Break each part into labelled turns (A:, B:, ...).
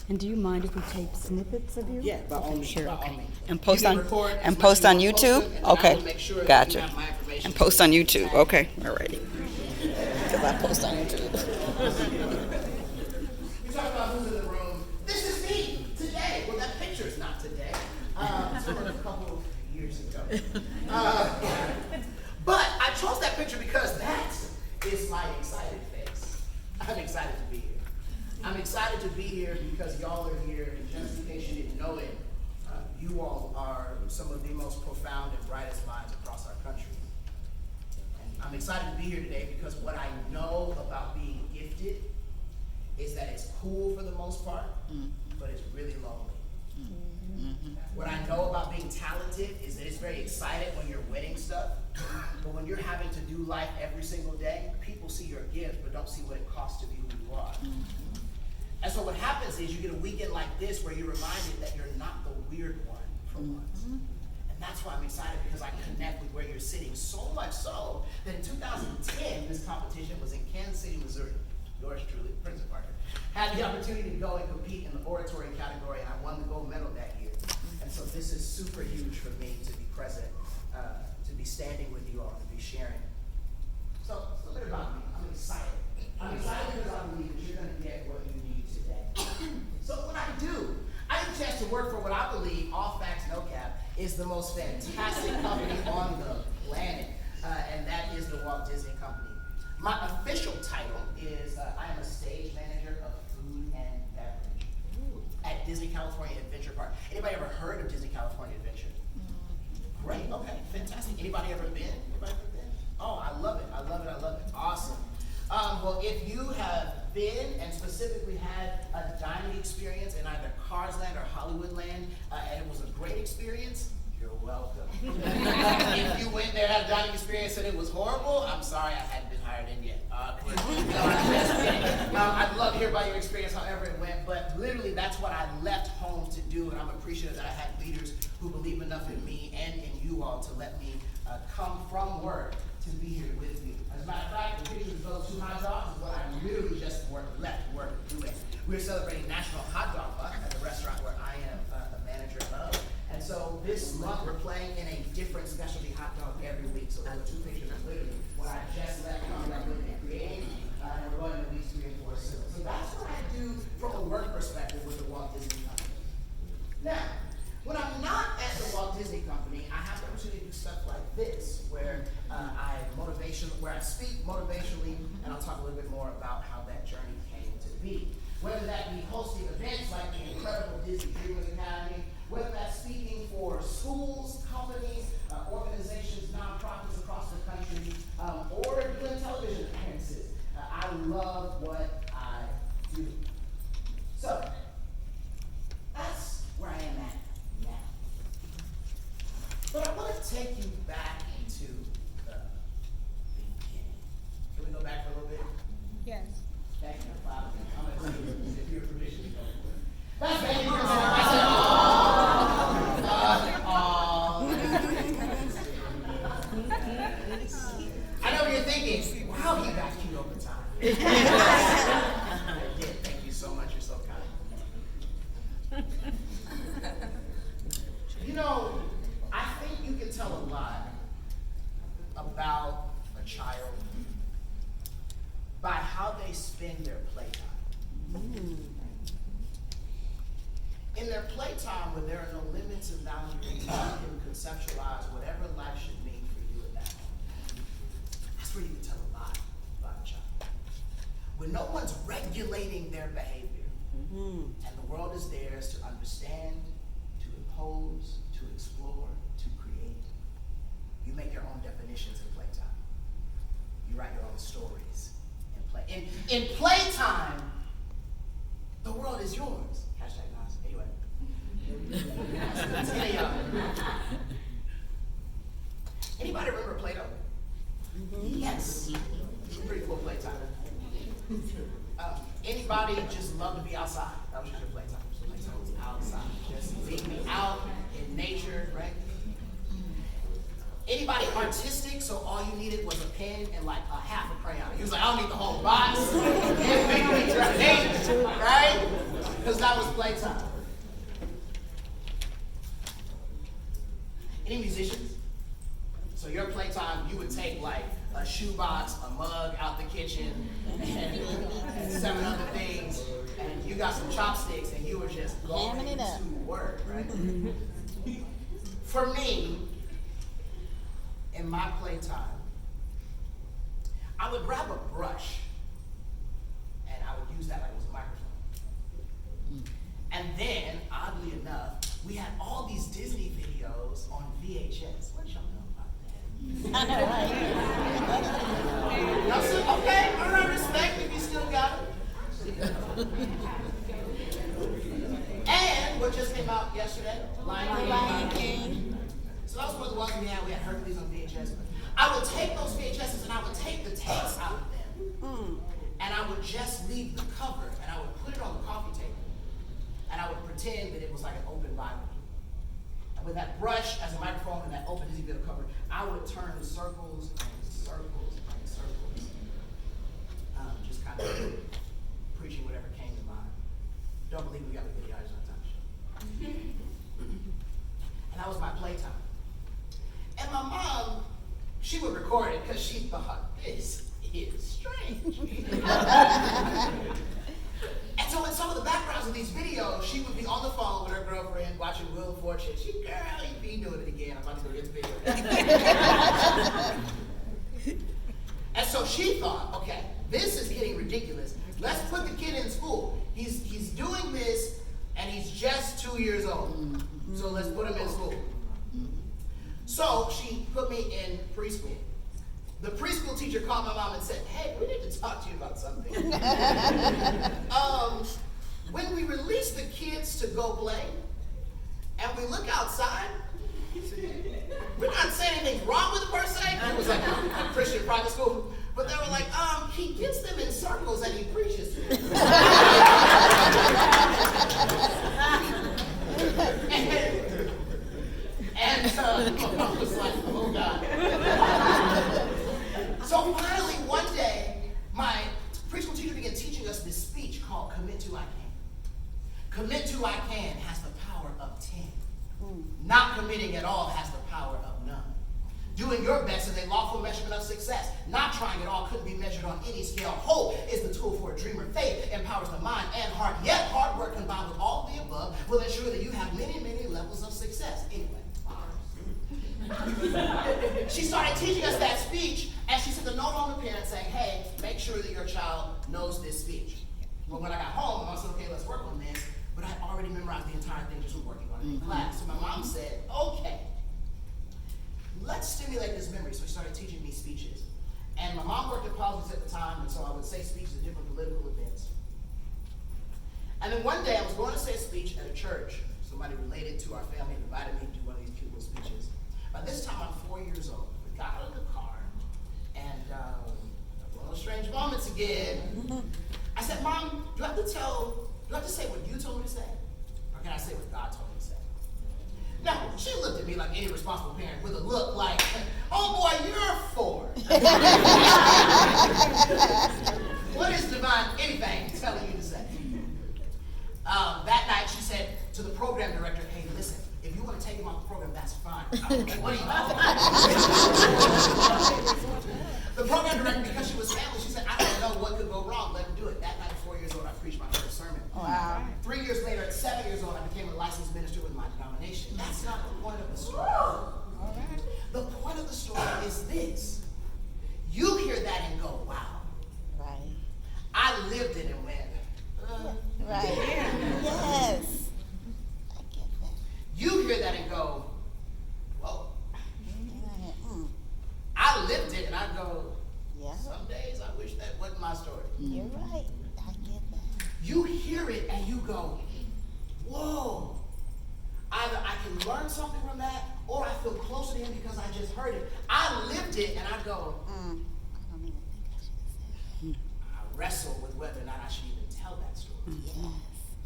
A: And do you mind if we tape snippets of you?
B: Yeah, by all means.
A: Sure,
B: by all
A: okay.
B: means.
C: And post
B: You can
C: on-
B: record
C: and
B: as
C: post
B: much
C: on
B: as you
C: YouTube?
B: want to, and I
C: Okay,
B: will make sure that
C: gotcha.
B: you have my information
C: And post on YouTube,
B: tagged.
C: okay, all righty. Because I post on YouTube.
B: We talk about who's in the room. This is me today. Well, that picture is not today. It's from a couple of years ago. But I chose that picture because that is my excited face. I'm excited to be here. I'm excited to be here because y'all are here, and just in case you didn't know it, you all are some of the most profound and brightest minds across our country. And I'm excited to be here today because what I know about being gifted is that it's cool for the most part, but it's really lonely. What I know about being talented is that it's very exciting when you're winning stuff, but when you're having to do life every single day, people see your gift but don't see what it costs to be who you are. And so what happens is you get a weekend like this where you're reminded that you're not the weird one for once. And that's why I'm excited, because I connect with where you're sitting, so much so that in 2010, this competition was in Kansas City, Missouri. Yours truly, Princeton Parker, had the opportunity to go and compete in the oratory category, and I won the gold medal that year. And so this is super huge for me to be present, to be standing with you all, to be sharing. So a little bit about me. I'm excited. I'm excited because I believe that you're going to get what you need today. So what I do, I get a chance to work for what I believe, all facts, no cap, is the most fantastic company on the planet, and that is the Walt Disney Company. My official title is I am a stage manager of food and beverage at Disney California Adventure Park. Anybody ever heard of Disney California Adventure? Great, okay, fantastic. Anybody ever been? Anybody ever been? Oh, I love it, I love it, I love it. Awesome. Well, if you have been and specifically had a dining experience in either Cars Land or Hollywood Land, and it was a great experience, you're welcome. If you went there, had a dining experience and it was horrible, I'm sorry, I hadn't been hired in yet. I'd love to hear about your experience, however it went, but literally that's what I left home to do, and I'm appreciative that I had leaders who believe enough in me and in you all to let me come from work to be here with you. As a matter of fact, the pictures of those 2 hot dogs is what I literally just left work doing. We're celebrating National Hot Dog Month at the restaurant where I am a manager of. And so this month we're playing in a different specialty hot dog every week. So those 2 pictures are literally what I just left coming up with and creating, and we're going to weeks 3 and 4 soon. So that's what I do from a work perspective with the Walt Disney Company. Now, when I'm not at the Walt Disney Company, I have the opportunity to do stuff like this, where I speak motivationally, and I'll talk a little bit more about how that journey came to be. Whether that be hosting events like the incredible Disney Dreamers Academy, whether that's speaking for schools, companies, organizations, nonprofits across the country, or doing television appearances. I love what I do. So, that's where I am at now. But I want to take you back into the beginning. Can we go back for a little bit?
A: Yes.
B: Thank you, Father. I'm going to see if you have permission to go for it. That's baby. I know what you're thinking. Wow, he got cute over time. I did. Thank you so much. You're so kind. You know, I think you can tell a lot about a child by how they spend their playtime. In their playtime, where there are no limits and boundaries, you can conceptualize whatever life should mean for you at that moment. That's where you can tell a lot about a child. When no one's regulating their behavior, and the world is theirs to understand, to impose, to explore, to create. You make your own definitions in playtime. You write your own stories in play. In playtime, the world is yours. Hashtag Nas. Anyway. Anybody remember Play-Doh? Yes. Pretty cool playtime. Anybody just love to be outside? That was just your playtime. So playtime was outside. Just being out in nature, right? Anybody artistic, so all you needed was a pen and like a half a crayon. He was like, I don't need the whole box. Right? Because that was playtime. Any musicians? So your playtime, you would take like a shoebox, a mug out the kitchen, and 7 other things, and you got some chopsticks, and you were just going
C: Hamming it up.
B: to work, right? For me, in my playtime, I would grab a brush, and I would use that like it was a microphone. And then, oddly enough, we had all these Disney videos on VHS. What y'all know about that?
C: I know, right?
B: No, sir? Okay, all right, respect if you still got it. And what just came out yesterday? Lion King. So that was one of the ones we had Hercules on VHS. I would take those VHSs and I would take the tapes out of them. And I would just leave the cover and I would put it on the coffee table. And I would pretend that it was like an open Bible. And with that brush as a microphone and that open Disney video cover, I would turn circles and circles and circles. Just kind of preaching whatever came to mind. Don't believe we got the video, I just don't touch. And that was my playtime. And my mom, she would record it because she thought, this is strange. And so in some of the backgrounds of these videos, she would be on the phone with her girlfriend watching Wheel of Fortune. Girl, you be doing it again. I'm about to go get the video. And so she thought, okay, this is getting ridiculous. Let's put the kid in school. He's doing this, and he's just 2 years old. So let's put him in school. So she put me in preschool. The preschool teacher called my mom and said, hey, we need to talk to you about something. When we release the kids to go play, and we look outside, we're not saying anything's wrong with it per se. It was like a Christian private school. But they were like, he gets them in circles and he preaches to them. And I was like, oh God. So finally, one day, my preschool teacher began teaching us this speech called Commit to I Can. Commit to I Can has the power of 10. Not committing at all has the power of none. Doing your best is a lawful measurement of success. Not trying at all couldn't be measured on any scale. Hope is the tool for a dreamer. Faith empowers the mind and heart. Yet hard work combined with all of the above will ensure that you have many, many levels of success. Anyway. She started teaching us that speech, and she sent a note on the parent saying, hey, make sure that your child knows this speech. Well, when I got home, I said, okay, let's work on this. But I already memorized the entire thing just from working on it in class. So my mom said, okay, let's stimulate this memory. So she started teaching me speeches. And my mom worked at politics at the time, and so I would say speeches at different political events. And then one day I was going to say a speech at a church. Somebody related to our family invited me to do one of these cute little speeches. By this time, I'm 4 years old. We got out of the car, and one of those strange moments again. I said, Mom, do I have to say what you told me to say? Or can I say what God told me to say? Now, she looked at me like any responsible parent with a look like, oh boy, you're 4. What is divine anything telling you to say? That night, she said to the program director, hey, listen, if you want to take him off the program, that's fine. What do you know? The program director, because she was family, she said, I don't know what could go wrong. Let him do it. That night, at 4 years old, I preached my first sermon.
C: Wow.
B: 3 years later, at 7 years old, I became a licensed minister with my denomination. That's not the point of the story. The point of the story is this. You hear that and go, wow.
C: Right.
B: I lived it and went,
C: Right. Yes. I get that.
B: You hear that and go, whoa. I lived it and I go,
C: Yeah.
B: some days I wish that wasn't my story.
C: You're right. I get that.
B: You hear it and you go, whoa. Either I can learn something from that or I feel closer to him because I just heard it. I lived it and I go,
C: I don't even think I should have said
B: I wrestle with whether or not I should even tell that story.
C: that. Yes.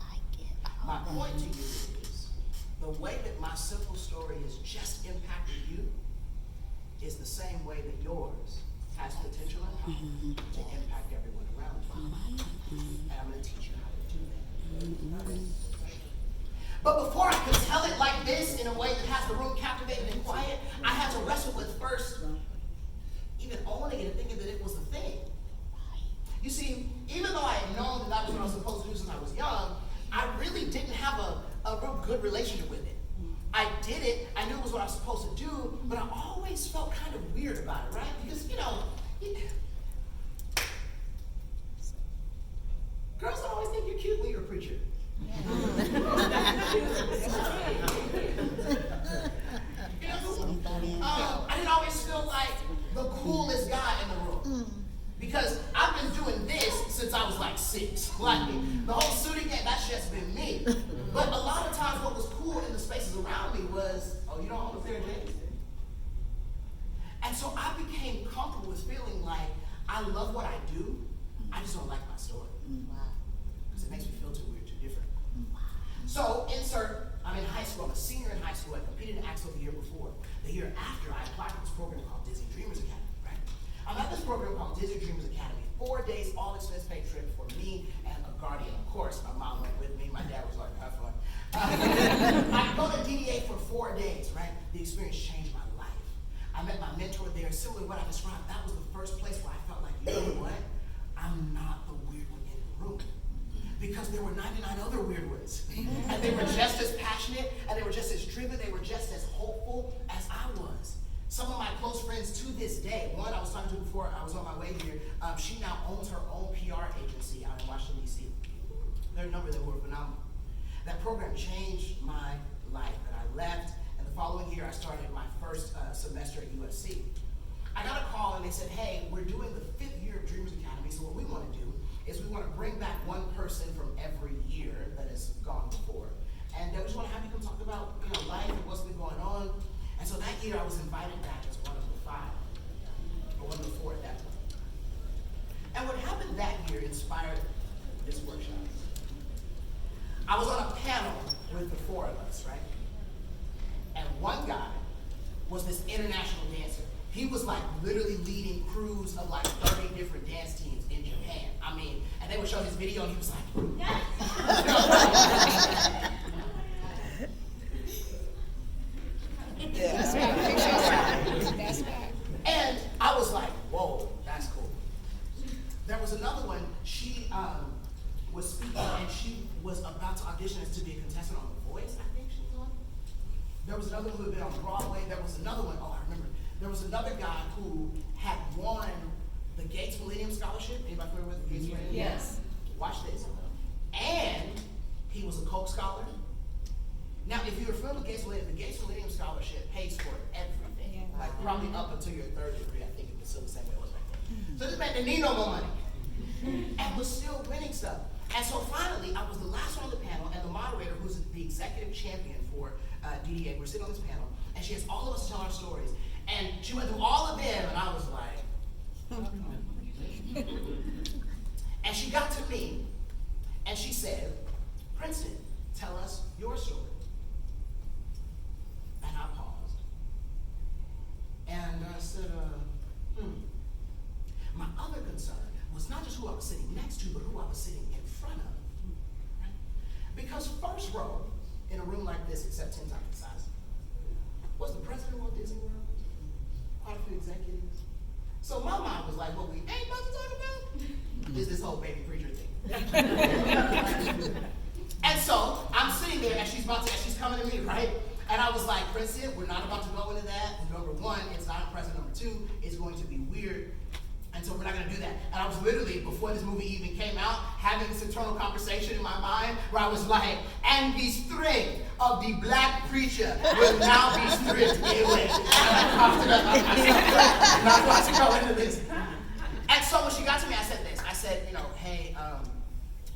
C: I get all
B: My
C: that.
B: point to you is the way that my simple story has just impacted you is the same way that yours has potential and power to impact everyone around you. And I'm going to teach you how to do that. But before I could tell it like this in a way that has the room captivated and quiet, I had to wrestle with first even owning it and thinking that it was a thing. You see, even though I had known that that was what I was supposed to do since I was young, I really didn't have a real good relationship with it. I did it, I knew it was what I was supposed to do, but I always felt kind of weird about it, right? Because, girls don't always think you're cute when you're a preacher. I didn't always feel like the coolest guy in the room. Because I've been doing this since I was like 6. Like, the whole suiting game, that's just been me. But a lot of times what was cool in the spaces around me was, oh, you don't own a pair of jeans? And so I became comfortable with feeling like I love what I do, I just don't like my story. Because it makes me feel too weird, too different. So I'm in high school, I'm a senior in high school, I competed in AXO the year before. The year after, I applied for this program called Disney Dreamers Academy. I'm at this program called Disney Dreamers Academy. 4 days, all expense paid trip for me and a guardian. Of course, my mom went with me. My dad was like, have fun. I go to DDA for 4 days, right? The experience changed my life. I met my mentor there. Similar to what I described, that was the first place where I felt like, you know what? I'm not the weird one in the room. Because there were 99 other weird ones. And they were just as passionate, and they were just as driven, they were just as hopeful as I was. Some of my close friends to this day, one I was talking to before I was on my way here, she now owns her own PR agency out in Washington, D.C. There are a number that were phenomenal. That program changed my life, and I left, and the following year I started my first semester at USC. I got a call, and they said, hey, we're doing the 5th year of Dreamers Academy, so what we want to do is we want to bring back one person from every year that has gone before. And we just want to have you come talk about life and what's been going on. And so that year I was invited back as one of the 5, or one of the 4 at that point. And what happened that year inspired this workshop. I was on a panel with the 4 of us, right? And one guy was this international dancer. He was like literally leading crews of like 30 different dance teams in Japan. I mean, and they would show his video and he was like,
C: That's right.
B: And I was like, whoa, that's cool. There was another one, she was speaking and she was about to audition as to be a contestant on The Voice, I think she was on. There was another one who had been on Broadway. There was another one, oh, I remember. There was another guy who had won the Gates Millennium Scholarship. Anybody familiar with the Gates Millennium?
C: Yes.
B: Watch this. And he was a Koch Scholar. Now, if you're familiar with Gates Millennium, the Gates Millennium Scholarship pays for everything. Like probably up until your 3rd degree, I think it was still the same way it was back then. So this man didn't need no more money. And was still winning stuff. And so finally, I was the last one on the panel, and the moderator, who's the executive champion for DDA, we're sitting on this panel, and she has all of us tell our stories. And she went through all of them, and I was like, and she got to me, and she said, Princeton, tell us your story. And I paused. And I said, My other concern was not just who I was sitting next to, but who I was sitting in front of. Right? Because first row in a room like this, except 10 times the size, was the president of Walt Disney World, quite a few executives. So my mind was like, what we ain't about to talk about is this whole baby preacher thing. And so I'm sitting there, and she's coming to me, right? And I was like, Princeton, we're not about to go into that. Number 1, it's not impressive. Number 2, it's going to be weird. And so we're not going to do that. And I was literally, before this movie even came out, having this internal conversation in my mind where I was like, and the strength of the black preacher will now be stripped away. And I coughed it up. I'm not about to go into this. And so when she got to me, I said this. I said, hey,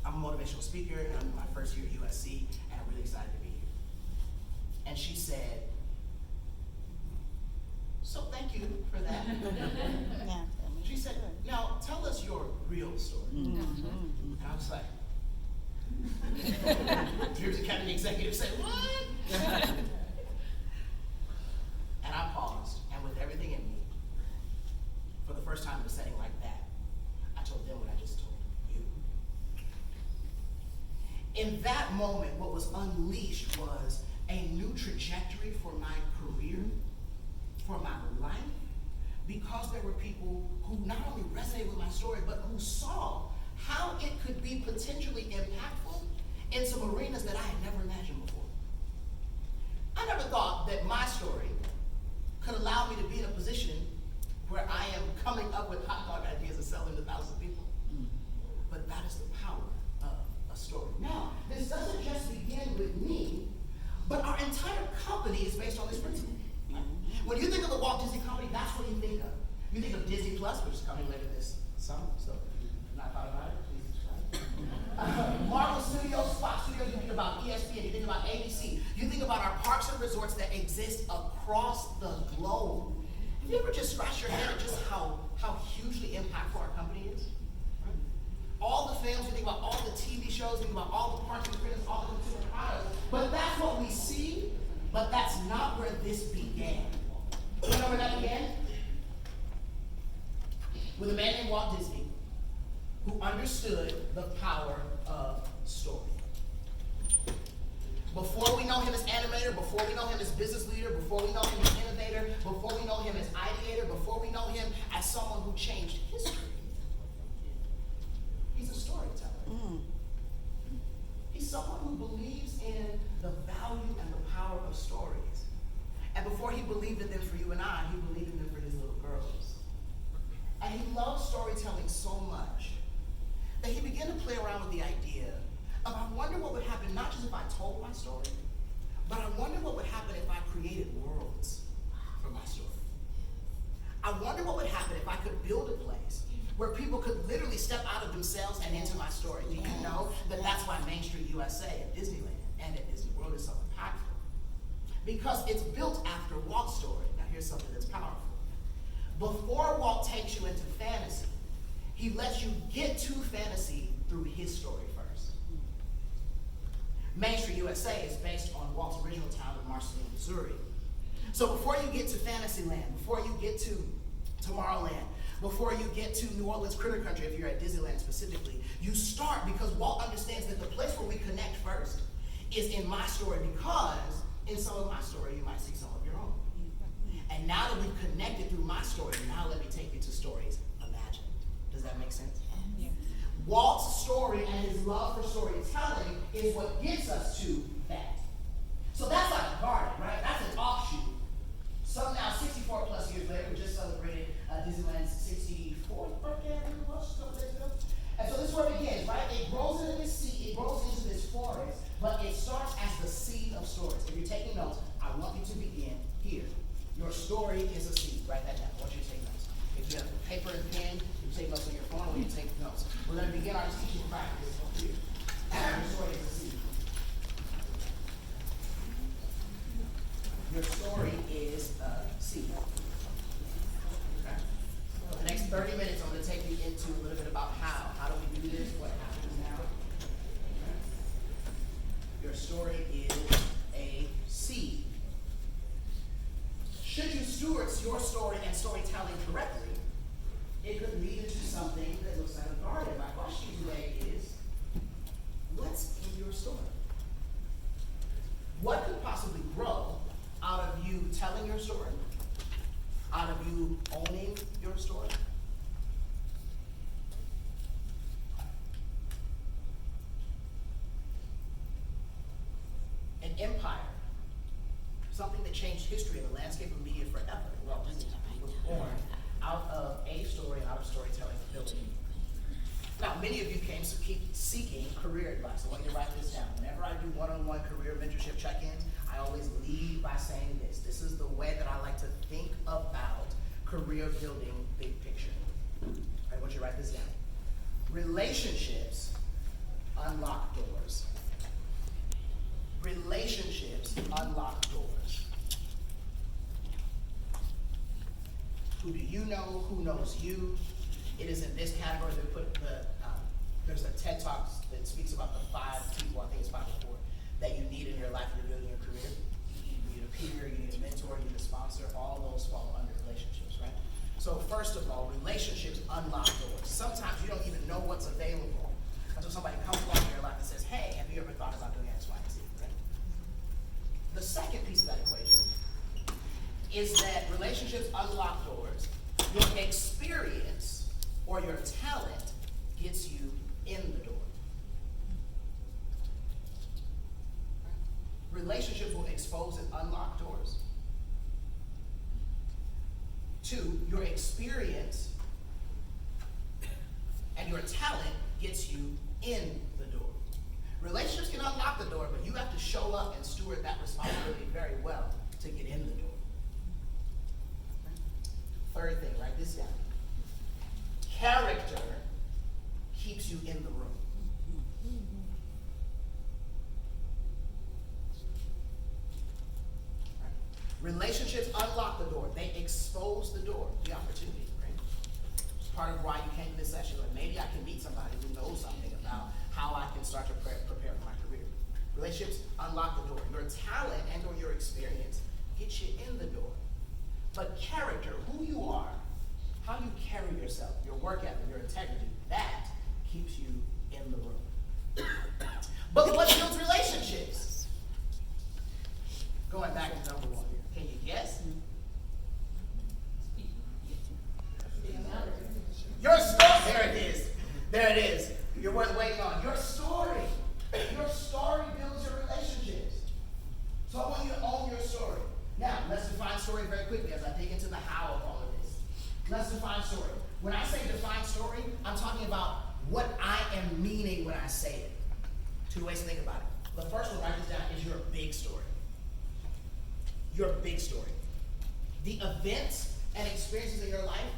B: I'm a motivational speaker, and I'm in my first year at USC, and I'm really excited to be here. And she said, so thank you for that. She said, now tell us your real story. And I was like, Dreamers Academy executive said, what? And I paused, and with everything in me, for the first time in a setting like that, I told them what I just told you. In that moment, what was unleashed was a new trajectory for my career, for my life, because there were people who not only resonated with my story, but who saw how it could be potentially impactful in some arenas that I had never imagined before. I never thought that my story could allow me to be in a position where I am coming up with hot dog ideas and selling to thousands of people. But that is the power of a story. Now, this doesn't just begin with me, but our entire company is based on this principle. When you think of the Walt Disney Company, that's what you think of. You think of Disney Plus, which is coming later this summer, so if you've not thought about it, please subscribe. Marvel Studios, Fox Studios, you think about ESPN, you think about ABC, you think about our parks and resorts that exist across the globe. Have you ever just scratched your head at just how hugely impactful our company is? All the films, you think about all the TV shows, you think about all the parks and experiences, all the consumer products, but that's what we see, but that's not where this began. You know where that began? With a man named Walt Disney, who understood the power of story. Before we know him as animator, before we know him as business leader, before we know him as innovator, before we know him as ideator, before we know him as someone who changed history, he's a storyteller. He's someone who believes in the value and the power of stories. And before he believed in them for you and I, he believed in them for his little girls. And he loved storytelling so much that he began to play around with the idea of, I wonder what would happen, not just if I told my story, but I wonder what would happen if I created worlds for my story. I wonder what would happen if I could build a place where people could literally step out of themselves and into my story. Do you know that that's why Main Street USA at Disneyland and at Disney World is so impactful? Because it's built after Walt's story. Now here's something that's powerful. Before Walt takes you into fantasy, he lets you get to fantasy through his story first. Main Street USA is based on Walt's original town of Marceline, Missouri. So before you get to Fantasyland, before you get to Tomorrowland, before you get to New Orleans Critter Country, if you're at Disneyland specifically, you start because Walt understands that the place where we connect first is in my story, because in some of my story, you might see some of your own. And now that we've connected through my story, now let me take you to stories imagined. Does that make sense? Yeah. Walt's story and his love for storytelling is what gets us to that. So that's like a garden, right? That's an offshoot. Some now, 64 plus years later, we just celebrated Disneyland's 64th birthday, I think it was, a couple days ago. And so this is where it begins, right? It grows into this seed, it grows into this forest, but it starts as the seed of stories. If you're taking notes, I want you to begin here. Your story is a seed. Write that down. I want you to take notes. If you have paper and pen, you take notes on your phone, or you take notes. We're going to begin our teaching practice here. Your story is a seed. Your story is a seed. Okay? For the next 30 minutes, I'm going to take you into a little bit about how. How do we do this? What happens now? Okay? Your story is a seed. Should you steward your story and storytelling correctly, it could lead into something that looks like a garden. My question today is, what's in your story? What could possibly grow out of you telling your story? Out of you owning your story? An empire. Something that changed history and the landscape of media forever. Walt Disney was born out of a story and out of storytelling ability. Now, many of you came to keep seeking career advice. I want you to write this down. Whenever I do one-on-one career mentorship check-ins, I always lead by saying this. This is the way that I like to think about career building big picture. I want you to write this down. Relationships unlock doors. Relationships unlock doors. Who do you know? Who knows you? It is in this category that put there's a TED Talk that speaks about the 5 people, I think it's 5 or 4, that you need in your life when you're building your career. You need a peer, you need a mentor, you need a sponsor. All those fall under relationships, right? So first of all, relationships unlock doors. Sometimes you don't even know what's available until somebody comes along in your life and says, hey, have you ever is that relationships unlock doors. Your experience or your talent gets you in the door. Relationships will expose and unlock doors. 2, your experience and your talent gets you in the door. Relationships can unlock the door, but you have to show up and steward that responsibility very well to get in the door. Third thing, write this down. Character keeps you in the room. Relationships unlock the door. They expose the door, the opportunity, right? It's part of why you came to this session. Like, maybe I can meet somebody who knows something about how I can start to prepare for my career. Relationships unlock the door. Your talent and or your experience gets you in the door. But character, who you are, how you carry yourself, your work ethic, your integrity, that keeps you in the room. But what builds relationships? Going back to number 1. Can you guess? Your story. There it is. There it is. You're worth waiting on. Your story. Your story builds your relationships. So I want you to own your story. Now, let's define story very quickly as I dig into the how of all of this. Let's define story. When I say define story, I'm talking about what I am meaning when I say it. 2 ways to think about it. The first one, write this down, is your big story. Your big story. The events and experiences in your life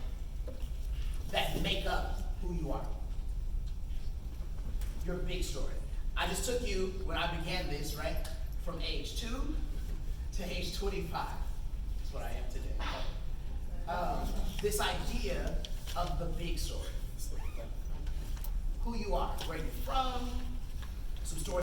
B: that make up who you are. Your big story. I just took you, when I began this, right, from age 2 to age 25. That's what I am today. This idea of the big story. Who you are, where you're from, some stories.